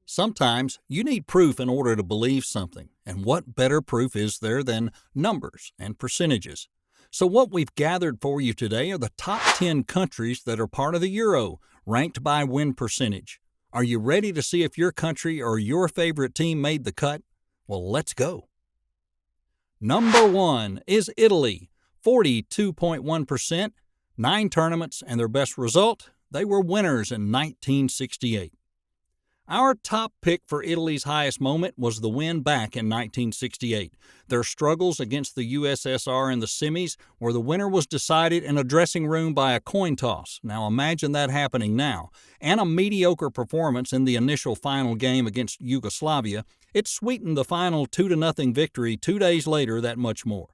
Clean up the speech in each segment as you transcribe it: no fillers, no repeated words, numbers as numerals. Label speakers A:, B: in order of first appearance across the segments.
A: Sometimes you need proof in order to believe something, and what better proof is there than numbers and percentages? So what we've gathered for you today are the top 10 countries that are part of the Euro, ranked by win percentage. Are you ready to see if your country or your favorite team made the cut? Well, let's go. Number 1 is Italy, 42.1%, 9 tournaments, and their best result, they were winners in 1968. Our top pick for Italy's highest moment was the win back in 1968. Their struggles against the USSR in the semis, where the winner was decided in a dressing room by a coin toss. Now imagine that happening now. And a mediocre performance in the initial final game against Yugoslavia, it sweetened the final 2-0 victory 2 days later that much more.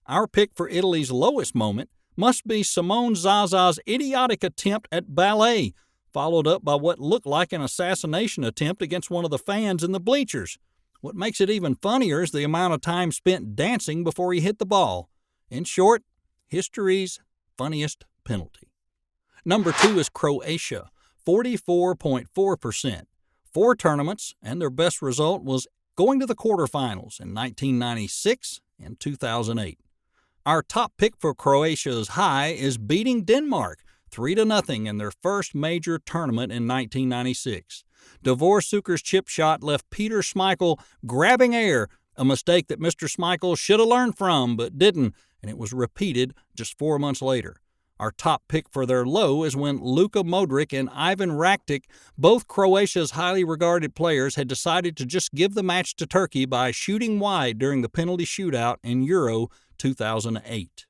A: Our pick for Italy's lowest moment must be Simone Zaza's idiotic attempt at ballet, followed up by what looked like an assassination attempt against one of the fans in the bleachers. What makes it even funnier is the amount of time spent dancing before he hit the ball. In short, history's funniest penalty. Number 2 is Croatia, 44.4%. 4 tournaments, and their best result was going to the quarterfinals in 1996 and 2008. Our top pick for Croatia's high is beating Denmark 3-0 in their first major tournament in 1996. Dvorsuker's chip shot left Peter Schmeichel grabbing air, a mistake that Mr. Schmeichel should have learned from but didn't, and it was repeated just 4 months later. Our top pick for their low is when Luka Modric and Ivan Rakitic, both Croatia's highly regarded players, had decided to just give the match to Turkey by shooting wide during the penalty shootout in Euro 2008.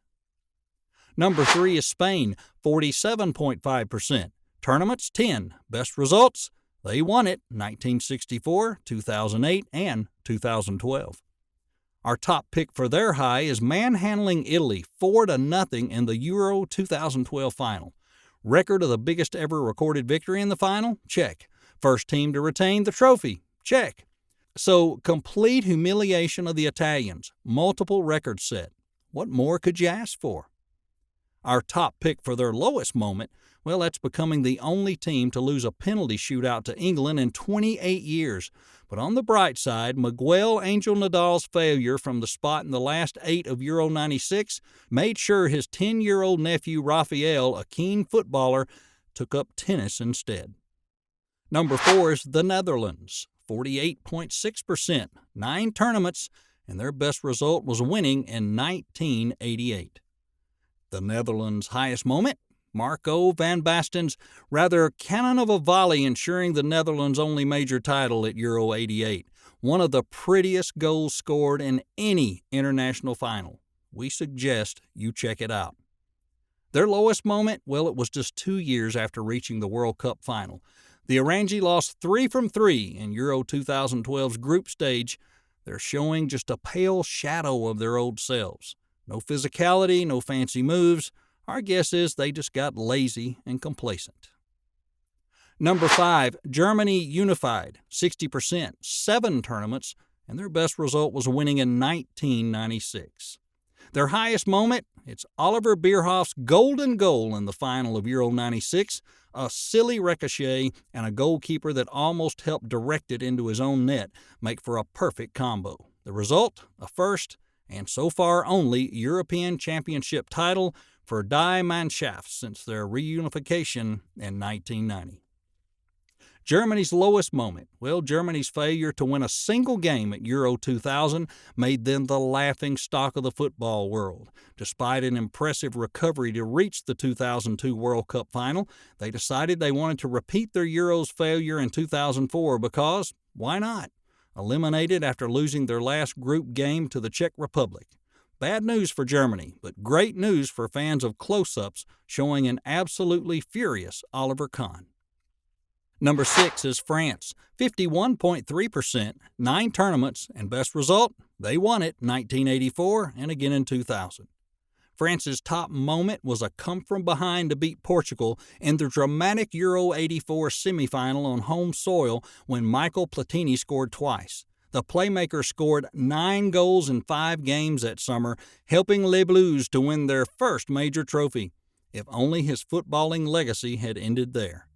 A: Number 3 is Spain, 47.5%. Tournaments, 10. Best results? They won it 1964, 2008, and 2012. Our top pick for their high is manhandling Italy 4-0 in the Euro 2012 final. Record of the biggest ever recorded victory in the final? Check. First team to retain the trophy? Check. So, complete humiliation of the Italians, multiple records set. What more could you ask for? Our top pick for their lowest moment, well, that's becoming the only team to lose a penalty shootout to England in 28 years. But on the bright side, Miguel Angel Nadal's failure from the spot in the last 8 of Euro 96 made sure his 10-year-old nephew Rafael, a keen footballer, took up tennis instead. Number 4 is the Netherlands, 48.6%, 9 tournaments, and their best result was winning in 1988. The Netherlands' highest moment? Marco van Basten's rather cannon of a volley ensuring the Netherlands' only major title at Euro 88, one of the prettiest goals scored in any international final. We suggest you check it out. Their lowest moment? Well, it was just 2 years after reaching the World Cup final. The Orangi lost 3 from 3 in Euro 2012's group stage. They're showing just a pale shadow of their old selves. No physicality, no fancy moves. Our guess is they just got lazy and complacent. Number 5, Germany unified, 60%, 7 tournaments, and their best result was winning in 1996. Their highest moment? It's Oliver Bierhoff's golden goal in the final of Euro 96, a silly ricochet and a goalkeeper that almost helped direct it into his own net make for a perfect combo. The result? A first, and so far only, European Championship title for Die Mannschaft since their reunification in 1990. Germany's lowest moment? Well, Germany's failure to win a single game at Euro 2000 made them the laughing stock of the football world. Despite an impressive recovery to reach the 2002 World Cup final, they decided they wanted to repeat their Euros failure in 2004 because, why not? Eliminated after losing their last group game to the Czech Republic. Bad news for Germany, but great news for fans of close-ups showing an absolutely furious Oliver Kahn. Number 6 is France, 51.3%, 9 tournaments, and best result? They won it 1984 and again in 2000. France's top moment was a come from behind to beat Portugal in the dramatic Euro 84 semifinal on home soil when Michael Platini scored twice. The playmaker scored 9 goals in 5 games that summer, helping Les Bleus to win their first major trophy. If only his footballing legacy had ended there.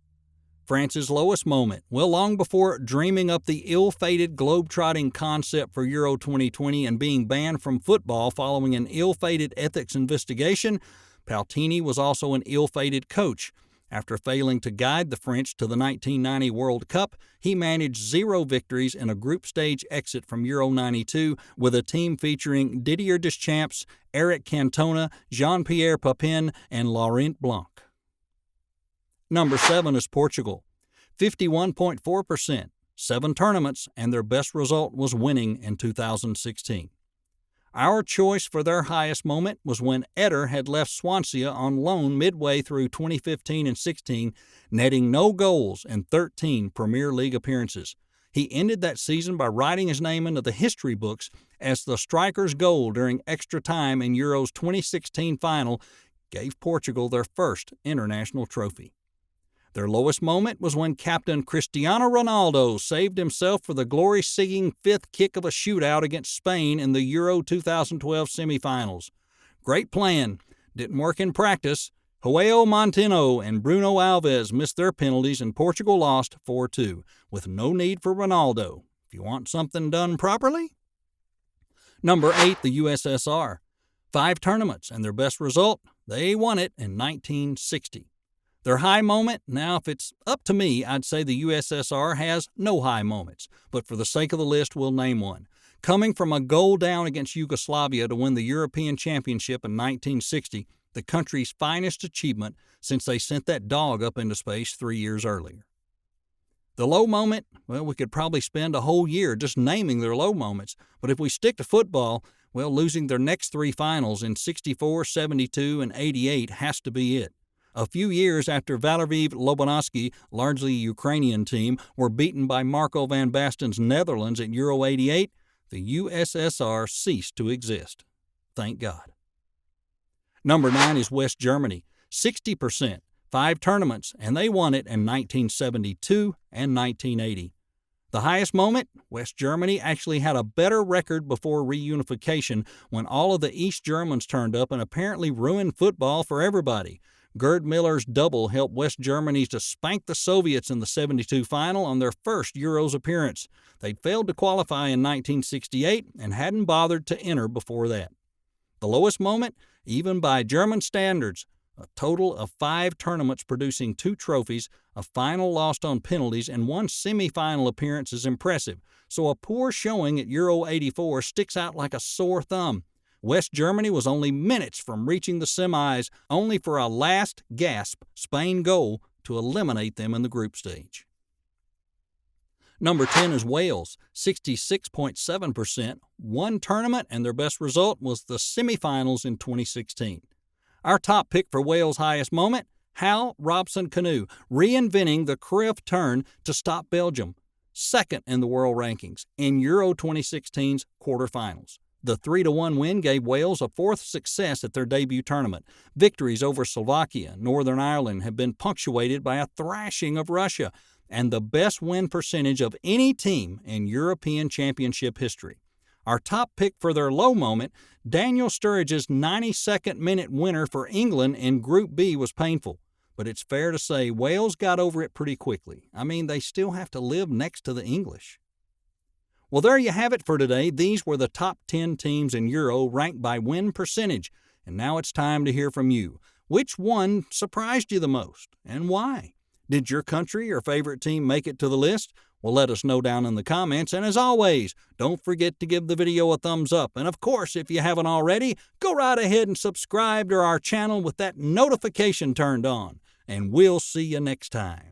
A: France's lowest moment? Well, long before dreaming up the ill-fated globe-trotting concept for Euro 2020 and being banned from football following an ill-fated ethics investigation, Platini was also an ill-fated coach. After failing to guide the French to the 1990 World Cup, he managed 0 victories in a group stage exit from Euro 92 with a team featuring Didier Deschamps, Eric Cantona, Jean-Pierre Papin, and Laurent Blanc. Number 7 is Portugal. 51.4%, 7 tournaments, and their best result was winning in 2016. Our choice for their highest moment was when Eder had left Swansea on loan midway through 2015 and 16, netting no goals in 13 Premier League appearances. He ended that season by writing his name into the history books as the striker's goal during extra time in Euro's 2016 final gave Portugal their first international trophy. Their lowest moment was when captain Cristiano Ronaldo saved himself for the glory-seeking 5th kick of a shootout against Spain in the Euro 2012 semifinals. Great plan. Didn't work in practice. Joao Montino and Bruno Alves missed their penalties and Portugal lost 4-2, with no need for Ronaldo. If you want something done properly. Number 8, the USSR. 5 tournaments, and their best result, they won it in 1960. Their high moment? Now, if it's up to me, I'd say the USSR has no high moments, but for the sake of the list, we'll name one. Coming from a goal down against Yugoslavia to win the European Championship in 1960, the country's finest achievement since they sent that dog up into space 3 years earlier. The low moment? Well, we could probably spend a whole year just naming their low moments, but if we stick to football, well, losing their next 3 finals in 64, 72, and 88 has to be it. A few years after Valery Lobanovsky, largely Ukrainian team, were beaten by Marco van Basten's Netherlands at Euro 88, the USSR ceased to exist. Thank God. Number 9 is West Germany. 60%, 5 tournaments, and they won it in 1972 and 1980. The highest moment? West Germany actually had a better record before reunification when all of the East Germans turned up and apparently ruined football for everybody. Gerd Miller's double helped West Germany to spank the Soviets in the 72 final on their first Euros appearance. They'd failed to qualify in 1968 and hadn't bothered to enter before that. The lowest moment? Even by German standards, a total of 5 tournaments producing 2 trophies, a final lost on penalties, and 1 semi-final appearance is impressive, so a poor showing at Euro 84 sticks out like a sore thumb. West Germany was only minutes from reaching the semis, only for a last-gasp Spain goal to eliminate them in the group stage. Number 10 is Wales, 66.7%, 1 tournament, and their best result was the semifinals in 2016. Our top pick for Wales' highest moment? Hal Robson-Kanu, reinventing the Cruyff turn to stop Belgium, 2nd in the world rankings, in Euro 2016's quarterfinals. The 3-1 win gave Wales a 4th success at their debut tournament. Victories over Slovakia and Northern Ireland have been punctuated by a thrashing of Russia and the best win percentage of any team in European Championship history. Our top pick for their low moment, Daniel Sturridge's 92nd minute winner for England in Group B, was painful. But it's fair to say Wales got over it pretty quickly. I mean, they still have to live next to the English. Well, there you have it for today. These were the top 10 teams in Euro ranked by win percentage. And now it's time to hear from you. Which one surprised you the most, and why? Did your country or favorite team make it to the list? Well, let us know down in the comments. And as always, don't forget to give the video a thumbs up. And of course, if you haven't already, go right ahead and subscribe to our channel with that notification turned on. And we'll see you next time.